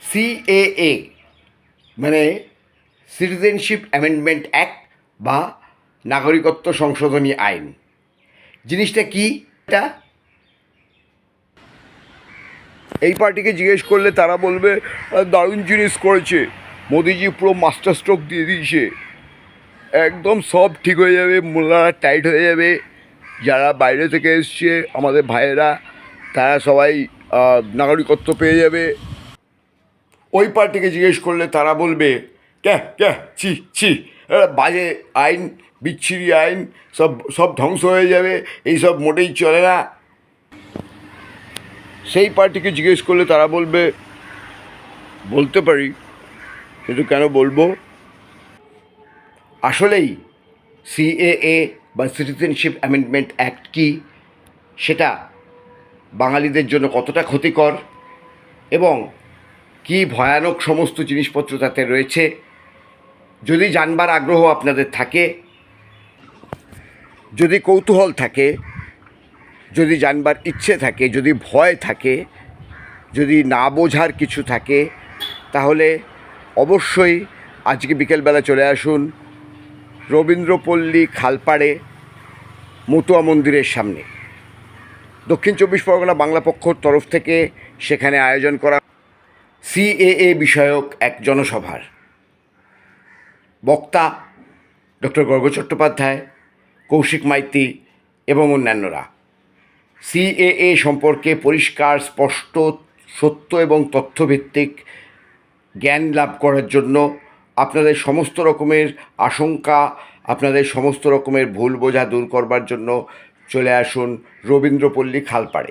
CAA মানে citizenship amendment act বা নাগরিকত্ব সংশোধনী আইন। জিনিসটা কি? এটা এই পার্টিকে জিজ্ঞেস করলে তারা বলবে দারুণ জিনিস করেছে, মোদিজি পুরো মাস্টার স্ট্রোক দিয়ে দিয়েছে, একদম সব ঠিক হয়ে যাবে, মোল্লারা টাইট হয়ে যাবে, যারা বাইরে থেকে এসছে আমাদের ভাইয়েরা তারা সবাই নাগরিকত্ব পেয়ে যাবে। ওই পার্টিকে জিজ্ঞেস করলে তারা বলবে ক্যাহ ক্যাহ ছি ছি, বাজে আইন, বিচ্ছিরি আইন, সব সব ধ্বংস হয়ে যাবে, এইসব মোটেই চলে না। সেই পার্টিকে জিজ্ঞেস করলে তারা বলবে বলতে পারি, কিন্তু কেন বলবো। আসলেই সিএএ বা সিটিজেনশিপ অ্যামেন্ডমেন্ট অ্যাক্ট কি, সেটা বাঙালিদের জন্য কতটা ক্ষতিকর এবং কি ভয়ানক সমস্ত জিনিসপত্র তাতে রয়েছে, যদি জানবার আগ্রহ আপনাদের থাকে, যদি কৌতূহল থাকে, যদি জানবার ইচ্ছে থাকে, যদি ভয় থাকে, যদি না বোঝার কিছু থাকে, তাহলে অবশ্যই আজকে বিকেলবেলা চলে আসুন রবীন্দ্রপল্লী খালপাড়ে মতুয়া মন্দিরের সামনে। দক্ষিণ চব্বিশ পরগনা বাংলা পক্ষর তরফ থেকে সেখানে আয়োজন করা সিএএ বিষয়ক এক জনসভার বক্তা ডক্টর গর্গ চট্টোপাধ্যায়, কৌশিক মাইতি এবং অন্যান্যরা সিএএ সম্পর্কে পরিষ্কার, স্পষ্ট, সত্য এবং তথ্যভিত্তিক জ্ঞান লাভ করার জন্য আপনাদের সমস্ত রকমের আশঙ্কা, আপনাদের সমস্ত রকমের ভুল বোঝা দূর করবার জন্য চলে আসুন রবীন্দ্রপল্লী খালপাড়ে।